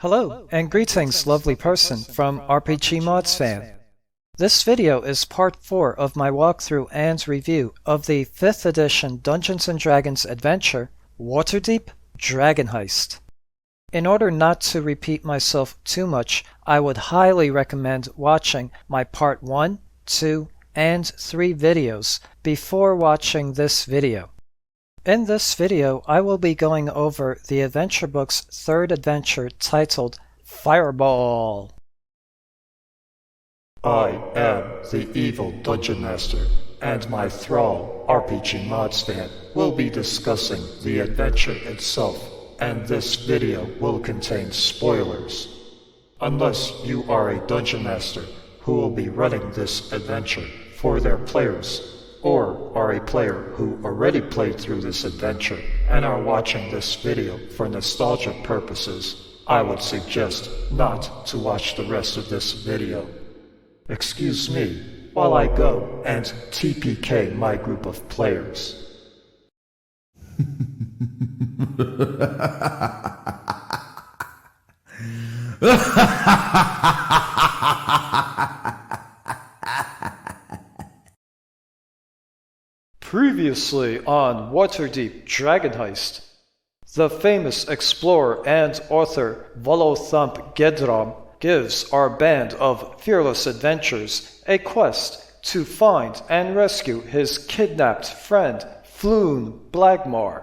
Hello, and greetings, lovely person from RPGmodsFan. This video is part 4 of my walkthrough and review of the 5th edition Dungeons & Dragons adventure, Waterdeep Dragon Heist. In order not to repeat myself too much, I would highly recommend watching my part 1, 2, and 3 videos before watching this video. In this video, I will be going over the adventure book's 3rd adventure titled Fireball. I am the evil Dungeon Master, and my thrall, RPGmodsFan, will be discussing the adventure itself, and this video will contain spoilers. Unless you are a Dungeon Master who will be running this adventure for their players, or are a player who already played through this adventure and are watching this video for nostalgia purposes, I would suggest not to watch the rest of this video. Excuse me while I go and TPK my group of players. Previously on Waterdeep Dragon Heist, the famous explorer and author Volothamp Gedram gives our band of fearless adventurers a quest to find and rescue his kidnapped friend Floon Blagmar.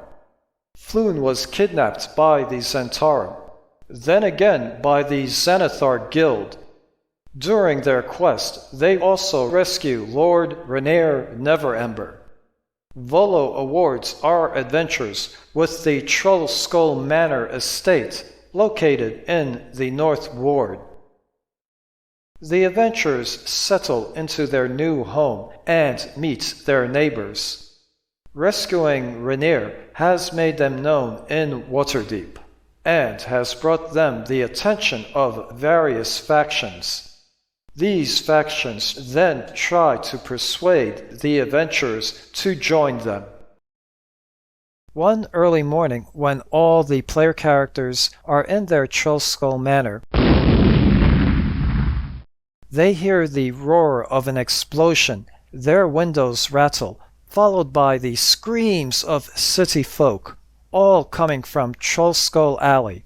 Floon was kidnapped by the Zentarum, then again by the Xanathar Guild. During their quest, they also rescue Lord Renaer Neverember. Volo awards our adventures with the Trollskull Manor estate located in the North Ward. The adventurers settle into their new home and meet their neighbors. Rescuing Renaer has made them known in Waterdeep and has brought them the attention of various factions. These factions then try to persuade the adventurers to join them. One early morning, when all the player characters are in their Trollskull Manor, they hear the roar of an explosion, their windows rattle, followed by the screams of city folk, all coming from Trollskull Alley.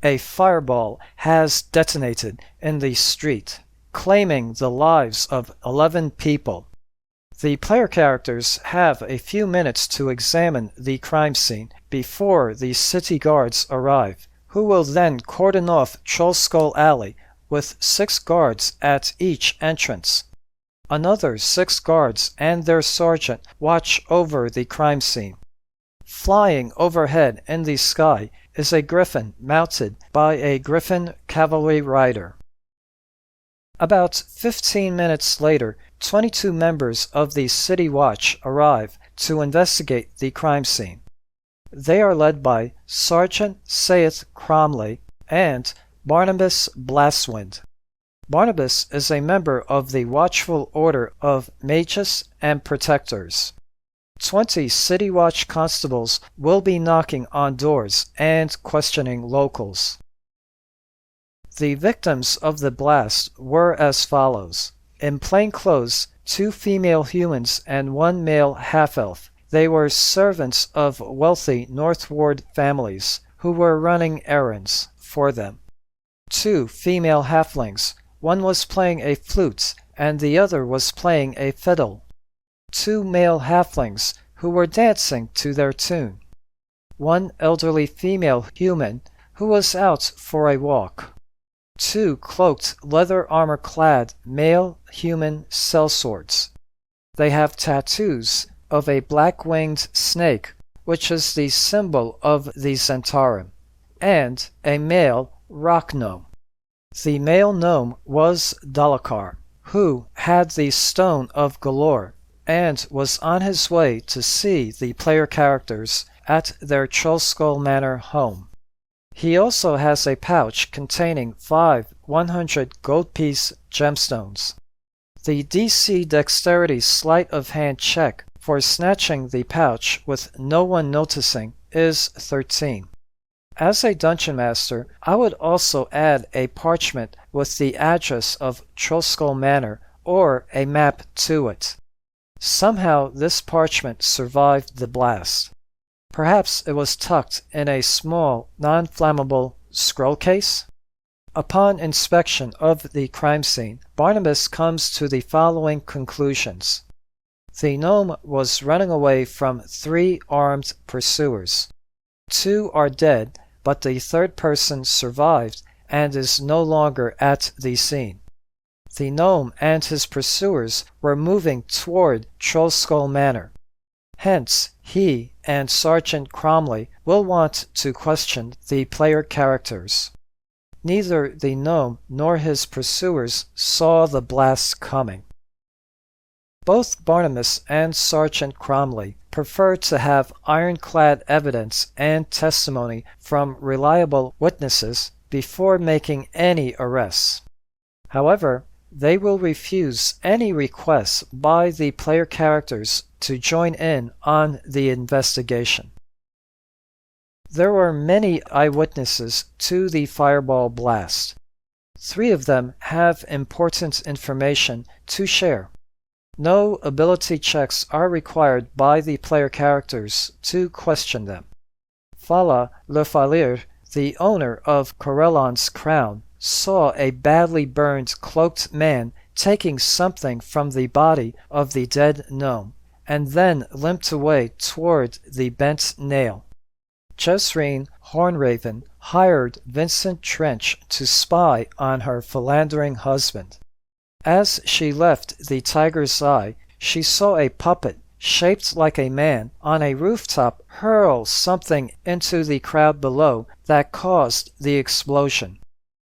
A fireball has detonated in the street, claiming the lives of 11 people. The player characters have a few minutes to examine the crime scene before the city guards arrive, who will then cordon off Trollskull Alley with 6 guards at each entrance. Another 6 guards and their sergeant watch over the crime scene. Flying overhead in the sky is a griffin mounted by a griffin cavalry rider. About 15 minutes later, 22 members of the City Watch arrive to investigate the crime scene. They are led by Sergeant Saith Cromley and Barnabas Blastwind. Barnabas is a member of the Watchful Order of Mages and Protectors. 20 City Watch constables will be knocking on doors and questioning locals. The victims of the blast were as follows. In plain clothes, 2 female humans and 1 male half-elf. They were servants of wealthy Northward families who were running errands for them. 2 female halflings. One was playing a flute and the other was playing a fiddle. 2 male halflings who were dancing to their tune. 1 elderly female human who was out for a walk. 2 cloaked, leather armor-clad male human sellswords. They have tattoos of a black-winged snake, which is the symbol of the Zentarum, and a male rock gnome. The male gnome was Dalakar, who had the Stone of Galore, and was on his way to see the player characters at their Trollskull Manor home. He also has a pouch containing 5 100 gold piece gemstones. The DC Dexterity Sleight of Hand check for snatching the pouch with no one noticing is 13. As a Dungeon Master, I would also add a parchment with the address of Trollskull Manor or a map to it. Somehow this parchment survived the blast. Perhaps it was tucked in a small, non-flammable scroll case? Upon inspection of the crime scene, Barnabas comes to the following conclusions. The gnome was running away from 3 armed pursuers. 2 are dead, but the third person survived and is no longer at the scene. The gnome and his pursuers were moving toward Trollskull Manor. Hence, he and Sergeant Cromley will want to question the player characters. Neither the gnome nor his pursuers saw the blast coming. Both Barnabas and Sergeant Cromley prefer to have ironclad evidence and testimony from reliable witnesses before making any arrests. However, they will refuse any requests by the player characters to join in on the investigation. There were many eyewitnesses to the fireball blast. 3 of them have important information to share. No ability checks are required by the player characters to question them. Fala Le Falir, the owner of Corellon's crown, saw a badly burned cloaked man taking something from the body of the dead gnome, and then limped away toward the bent nail. Jezreen Hornraven hired Vincent Trench to spy on her philandering husband. As she left the Tiger's Eye, she saw a puppet shaped like a man on a rooftop hurl something into the crowd below that caused the explosion.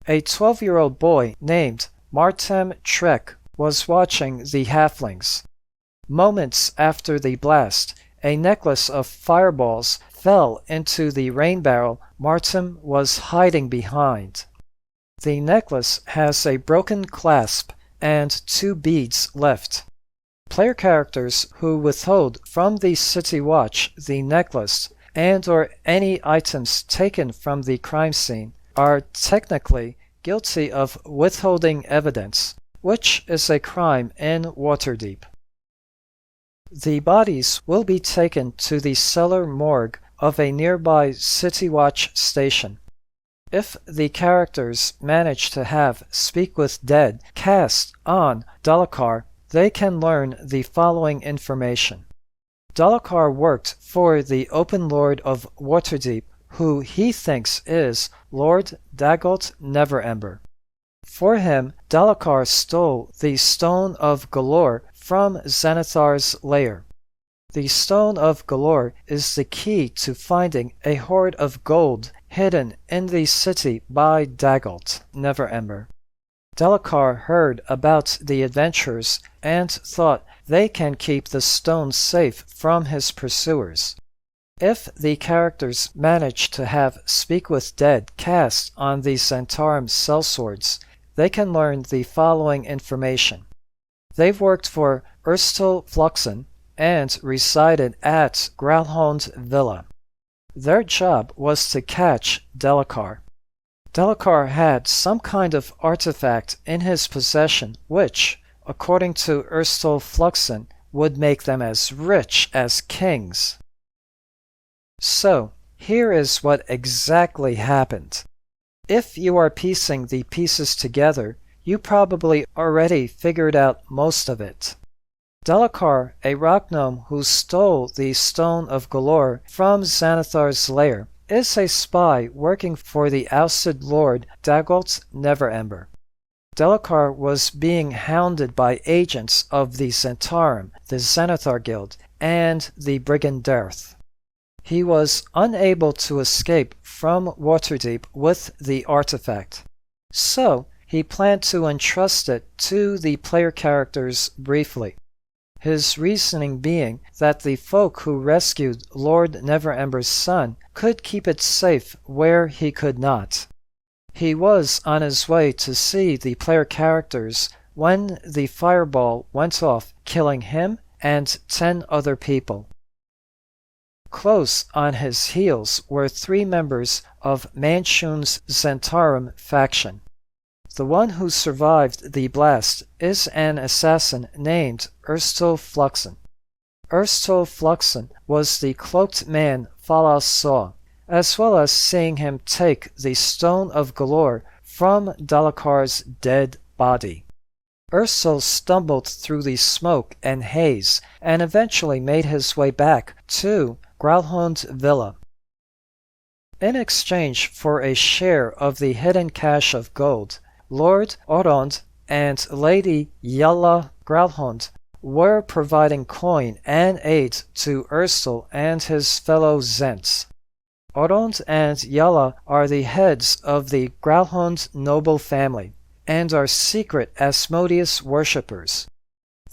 A 12-year-old boy named Martem Trek was watching the halflings. Moments after the blast, a necklace of fireballs fell into the rain barrel Martem was hiding behind. The necklace has a broken clasp and 2 beads left. Player characters who withhold from the City Watch the necklace and or any items taken from the crime scene are technically guilty of withholding evidence, which is a crime in Waterdeep. The bodies will be taken to the cellar morgue of a nearby City Watch station. If the characters manage to have Speak with Dead cast on Dalakar, they can learn the following information. Dalakar worked for the Open Lord of Waterdeep, who he thinks is Lord Dagult Neverember. For him, Dalakar stole the Stone of Galore from Xanathar's lair. The Stone of Galore is the key to finding a hoard of gold hidden in the city by Dagult Neverember. Dalakar heard about the adventurers and thought they can keep the stone safe from his pursuers. If the characters manage to have Speak with Dead cast on the Zentarum sellswords, they can learn the following information. They've worked for Erstil Fluxen and resided at Growlhound Villa. Their job was to catch Delacar. Delacar had some kind of artifact in his possession which, according to Erstil Fluxen, would make them as rich as kings. So, here is what exactly happened. If you are piecing the pieces together, you probably already figured out most of it. Delacar, a rock gnome who stole the Stone of Galore from Xanathar's lair, is a spy working for the ousted Lord Dagult Neverember. Delacar was being hounded by agents of the Zentarum, the Xanathar Guild, and the Brigand Dearth. He was unable to escape from Waterdeep with the artifact, so he planned to entrust it to the player characters briefly. His reasoning being that the folk who rescued Lord Neverember's son could keep it safe where he could not. He was on his way to see the player characters when the fireball went off, killing him and 10 other people. Close on his heels were 3 members of Manchun's Zentarum faction. The one who survived the blast is an assassin named Erstil Fluxen. Erstil Fluxen was the cloaked man Falas saw, as well as seeing him take the Stone of Galore from Delacar's dead body. Erstil stumbled through the smoke and haze and eventually made his way back to Growlhound Villa. In exchange for a share of the hidden cache of gold, Lord Orond and Lady Yalla Growlhound were providing coin and aid to Erstil and his fellow Zents. Orond and Yalla are the heads of the Growlhound noble family and are secret Asmodeus worshippers.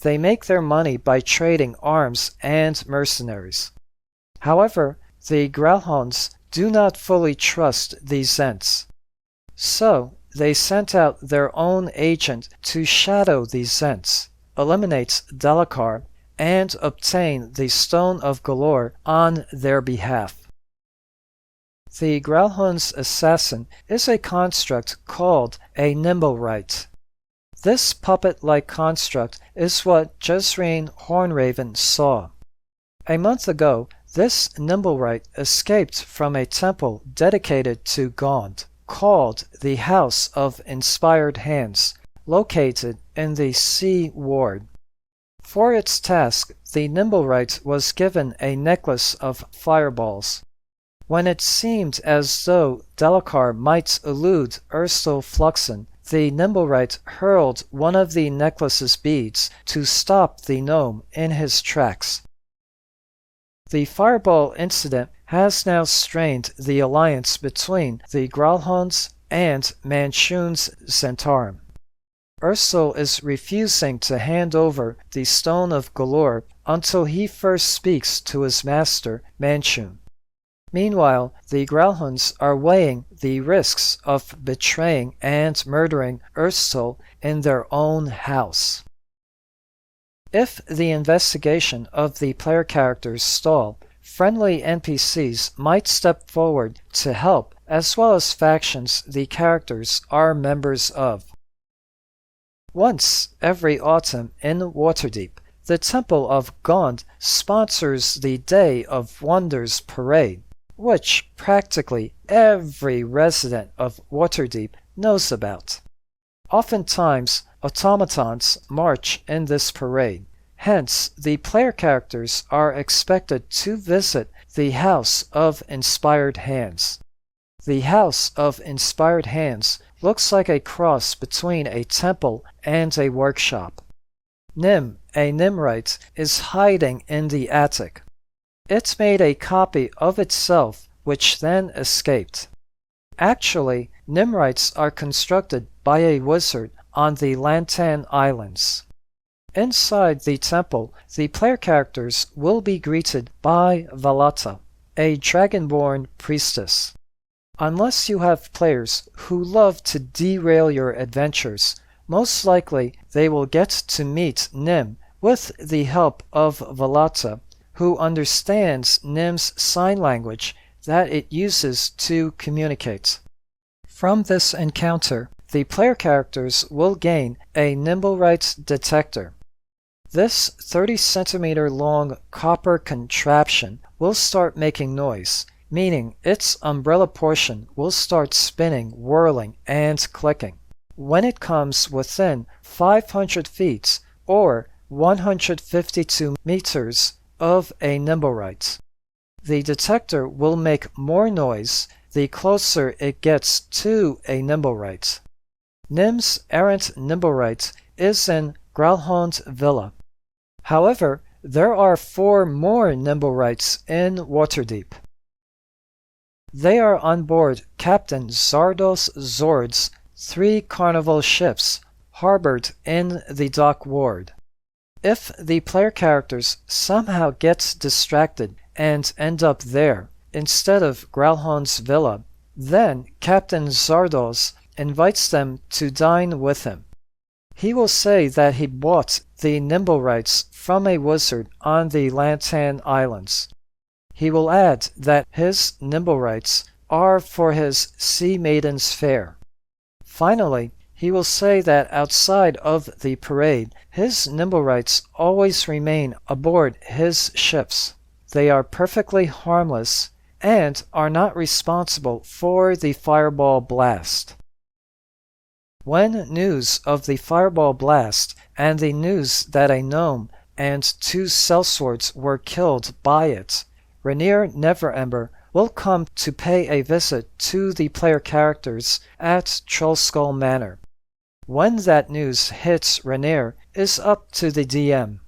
They make their money by trading arms and mercenaries. However, the Growlhounds do not fully trust the Zents. So, they sent out their own agent to shadow the Zents, eliminate Delacar, and obtain the Stone of Galore on their behalf. The Growlhound's assassin is a construct called a Nimblewright. This puppet-like construct is what Jezreen Hornraven saw. A month ago, this Nimblewright escaped from a temple dedicated to Gond, called the House of Inspired Hands, located in the Sea Ward. For its task, the Nimblewright was given a necklace of fireballs. When it seemed as though Delacar might elude Erstil Fluxen, the Nimblewright hurled one of the necklace's beads to stop the gnome in his tracks. The fireball incident has now strained the alliance between the Growlhounds and Manchun's Zentarum. Erstil is refusing to hand over the Stone of Galore until he first speaks to his master, Manchun. Meanwhile, the Growlhounds are weighing the risks of betraying and murdering Erstil in their own house. If the investigation of the player characters stall, friendly NPCs might step forward to help, as well as factions the characters are members of. Once every autumn in Waterdeep, the Temple of Gond sponsors the Day of Wonders parade, which practically every resident of Waterdeep knows about. Oftentimes, automatons march in this parade. Hence, the player characters are expected to visit the House of Inspired Hands. The House of Inspired Hands looks like a cross between a temple and a workshop. Nim, a Nimwright, is hiding in the attic. It made a copy of itself, which then escaped. Actually, Nimwrights are constructed by a wizard on the Lantan Islands. Inside the temple, the player characters will be greeted by Valata, a dragonborn priestess. Unless you have players who love to derail your adventures, most likely they will get to meet Nim with the help of Valata, who understands Nim's sign language that it uses to communicate. From this encounter, the player characters will gain a Nimblewright detector. This 30 centimeter long copper contraption will start making noise, meaning its umbrella portion will start spinning, whirling, and clicking. When it comes within 500 feet or 152 meters of a Nimblewright, the detector will make more noise the closer it gets to a Nimblewright. Nim's errant Nimblewright is in Growlhound Villa. However, there are 4 more Nimblewrights in Waterdeep. They are on board Captain Zardos Zord's 3 Carnival ships harbored in the dock ward. If the player characters somehow get distracted and end up there instead of Growlhound's Villa, then Captain Zardos invites them to dine with him. He will say that he bought the Nimblewrights from a wizard on the Lantan Islands. He will add that his Nimblewrights are for his Sea Maiden's Fair. Finally, he will say that outside of the parade, his Nimblewrights always remain aboard his ships. They are perfectly harmless and are not responsible for the fireball blast. When news of the fireball blast and the news that a gnome and 2 sellswords were killed by it, Rainier Neverember will come to pay a visit to the player characters at Trollskull Manor. When that news hits Rainier is up to the DM.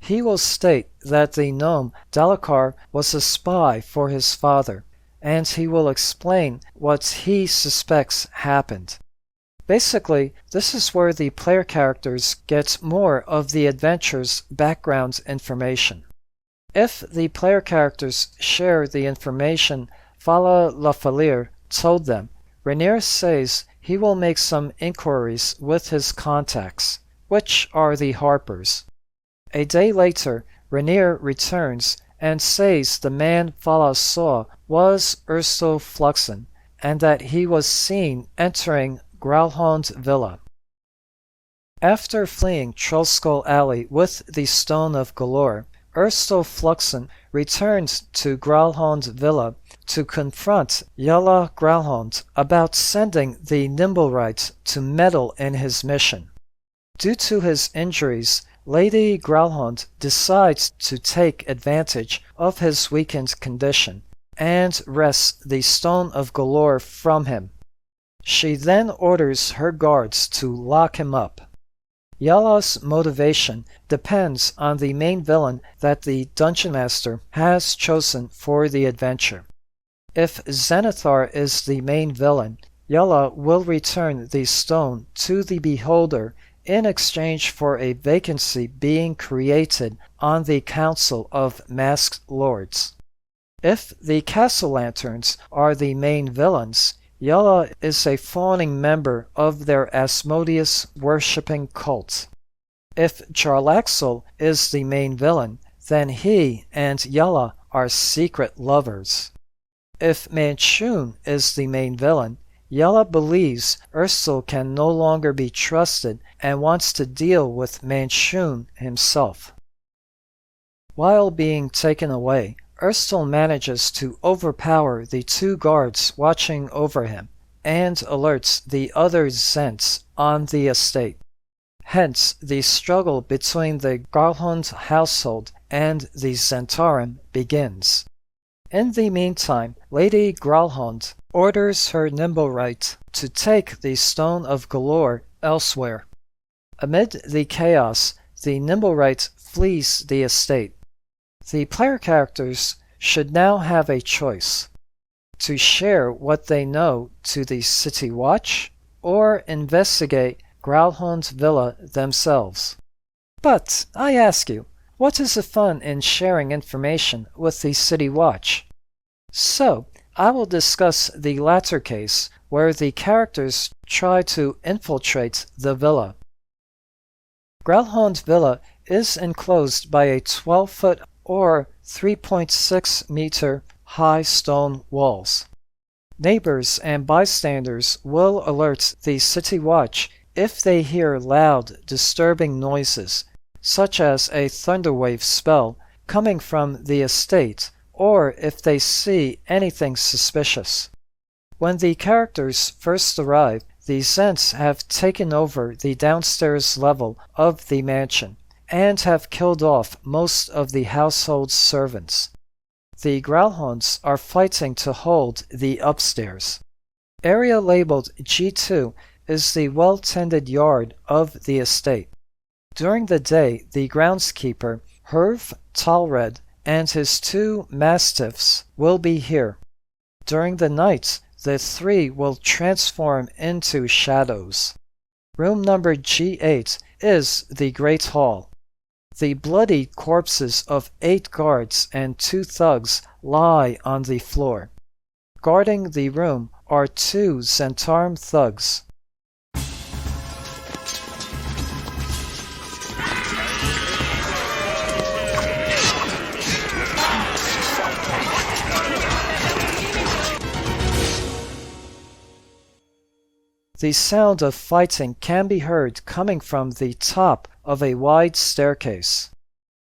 He will state that the gnome Dalakar was a spy for his father, and he will explain what he suspects happened. Basically, this is where the player characters get more of the adventure's background information. If the player characters share the information Fala Lafalier told them, Rainier says he will make some inquiries with his contacts, which are the Harpers. A day later, Rainier returns and says the man Fala saw was Ursto Fluxen, and that he was seen entering Growlhound Villa. After fleeing Trollskull Alley with the Stone of Galore, Ursto Fluxen returned to Growlhound Villa to confront Yala Growlhound about sending the Nimblewright to meddle in his mission. Due to his injuries, Lady Growlhound decides to take advantage of his weakened condition and wrests the Stone of Galore from him. She then orders her guards to lock him up. Yala's motivation depends on the main villain that the Dungeon Master has chosen for the adventure. If Zenithar is the main villain, Yala will return the stone to the beholder in exchange for a vacancy being created on the Council of Masked Lords. If the Castle Lanterns are the main villains, Yala is a fawning member of their Asmodeus worshipping cult. If Jarlaxle is the main villain, then he and Yala are secret lovers. If Manchun is the main villain, Yala believes Ursel can no longer be trusted and wants to deal with Manchun himself. While being taken away, Ursel manages to overpower the 2 guards watching over him and alerts the other Zents on the estate. Hence, the struggle between the Growlhound household and the Zentarim begins. In the meantime, Lady Growlhound orders her Nimblewright to take the Stone of Galore elsewhere. Amid the chaos, the Nimblewright flees the estate. The player characters should now have a choice: to share what they know to the City Watch or investigate Growlhound Villa themselves. But, I ask you, what is the fun in sharing information with the City Watch? So, I will discuss the latter case, where the characters try to infiltrate the villa. Growlhound Villa is enclosed by a 12-foot or 3.6 meter high stone walls. Neighbors and bystanders will alert the City Watch if they hear loud, disturbing noises, such as a thunderwave spell coming from the estate, or if they see anything suspicious. When the characters first arrive, the Zents have taken over the downstairs level of the mansion and have killed off most of the household servants. The Growlhounds are fighting to hold the upstairs. Area labeled G2 is the well-tended yard of the estate. During the day, the groundskeeper, Herv Talred, and his 2 mastiffs will be here. During the night, the 3 will transform into shadows. Room number G8 is the Great Hall. The bloody corpses of 8 guards and 2 thugs lie on the floor. Guarding the room are 2 Zentarum thugs. The sound of fighting can be heard coming from the top of a wide staircase.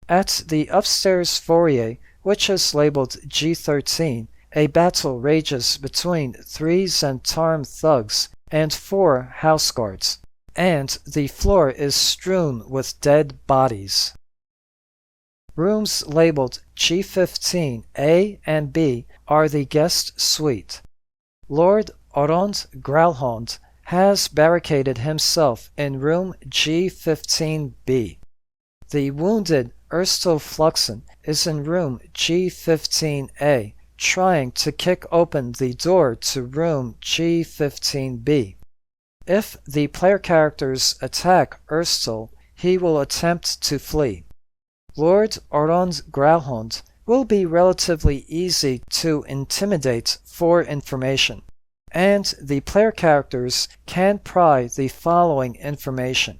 At the upstairs foyer, which is labeled G13, a battle rages between 3 Zentarum thugs and 4 houseguards, and the floor is strewn with dead bodies. Rooms labeled G15 A and B are the guest suite. Lord Orond Growlhound has barricaded himself in room G15B. The wounded Erstil Fluxen is in room G15A, trying to kick open the door to room G15B. If the player characters attack Erstil, he will attempt to flee. Lord Orond Growlhound will be relatively easy to intimidate for information, and the player characters can pry the following information.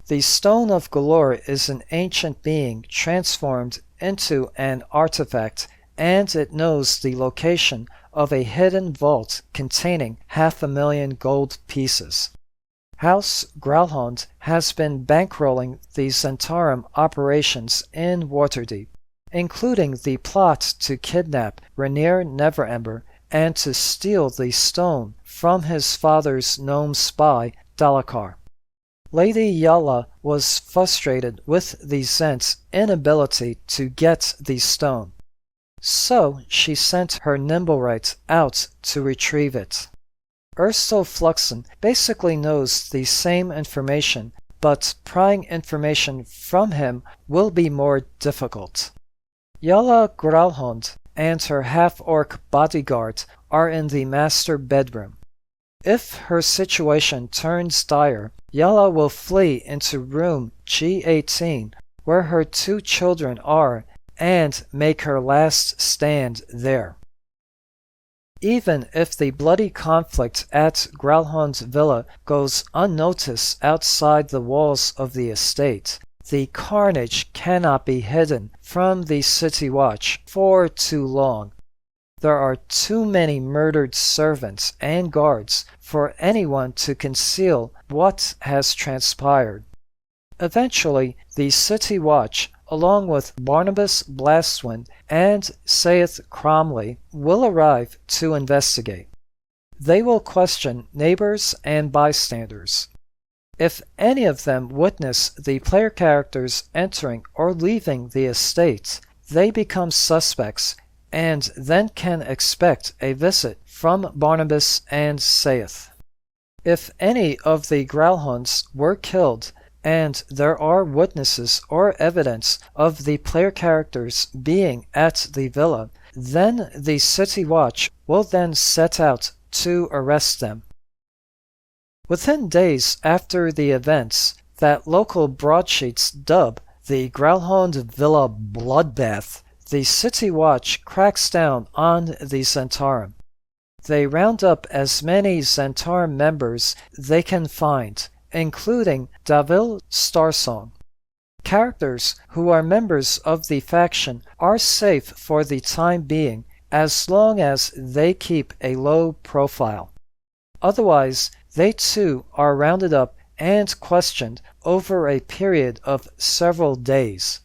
The Stone of Galore is an ancient being transformed into an artifact, and it knows the location of a hidden vault containing 500,000 gold pieces. House Growlhound has been bankrolling the Zentarum operations in Waterdeep, including the plot to kidnap Rainier Neverember and to steal the stone from his father's gnome spy, Dalakar. Lady Yala was frustrated with the Zent's inability to get the stone, so she sent her Nimblewright out to retrieve it. Erstil Fluxen basically knows the same information, but prying information from him will be more difficult. Yala Growlhound and her half-orc bodyguard are in the master bedroom. If her situation turns dire, Yala will flee into room G18, where her 2 children are, and make her last stand there. Even if the bloody conflict at Growlhound's villa goes unnoticed outside the walls of the estate, the carnage cannot be hidden from the City Watch for too long. There are too many murdered servants and guards for anyone to conceal what has transpired. Eventually, the City Watch, along with Barnabas Blastwind and Saith Cromley, will arrive to investigate. They will question neighbors and bystanders. If any of them witness the player characters entering or leaving the estate, they become suspects and then can expect a visit from Barnabas and Saith. If any of the Growlhounds were killed, and there are witnesses or evidence of the player characters being at the villa, then the City Watch will then set out to arrest them. Within days after the events that local broadsheets dub the Growlhound Villa Bloodbath, the City Watch cracks down on the Zentarum. They round up as many Zentarum members they can find, including Davil Starsong. Characters who are members of the faction are safe for the time being as long as they keep a low profile. Otherwise, they too are rounded up and questioned over a period of several days.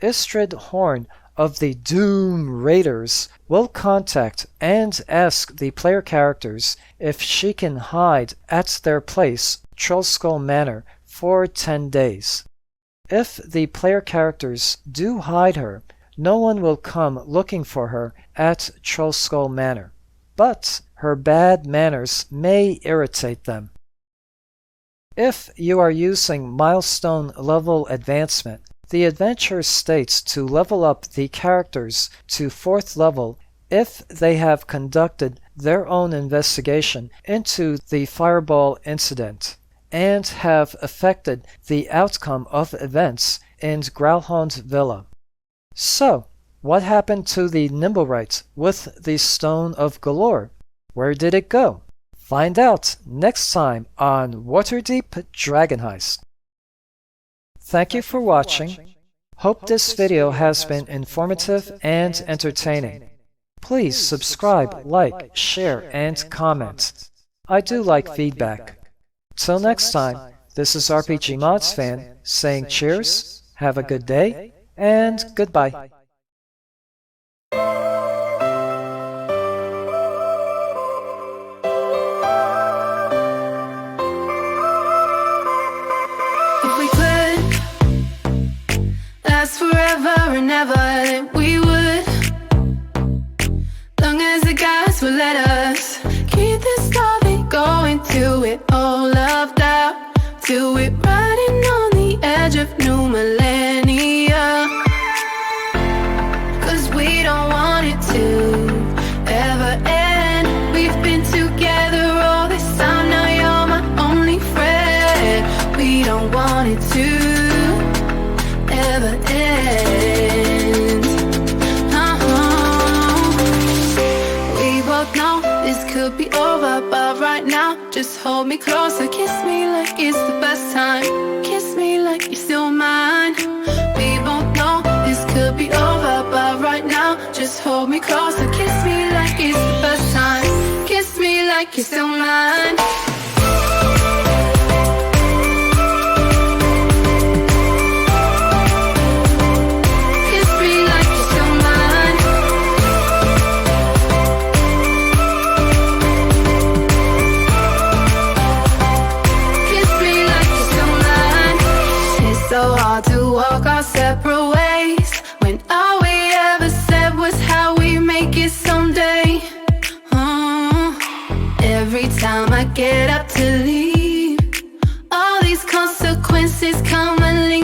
Istrid Horn of the Doom Raiders will contact and ask the player characters if she can hide at their place, Trollskull Manor, for 10 days. If the player characters do hide her, no one will come looking for her at Trollskull Manor, but her bad manners may irritate them. If you are using milestone level advancement, the adventure states to level up the characters to 4th level if they have conducted their own investigation into the fireball incident and have affected the outcome of events in Growlhound Villa. So, what happened to the Nimblewright with the Stone of Galore? Where did it go? Find out next time on Waterdeep Dragon Heist. Thank you for watching. Hope this video has been informative and entertaining. Please subscribe, like, share, and comment. I do like feedback. Till next time, this is RPGmodsFan saying cheers, have a good day, and goodbye. Forever and ever that we would, long as the gods will let us keep this story going till it all loved out, till we're riding on the edge of new millennia. Cause we don't want it to ever end. We've been together all this time, now you're my only friend. We don't want it to ever end. We both know this could be over, but right now, just hold me closer. Kiss me like it's the best time. Kiss me like you're still mine. We both know this could be over, but right now, just hold me closer. Kiss me like it's the best time. Kiss me like you're still mine. So hard to walk our separate ways when all we ever said was how we make it someday. Every time I get up to leave, all these consequences come and leave.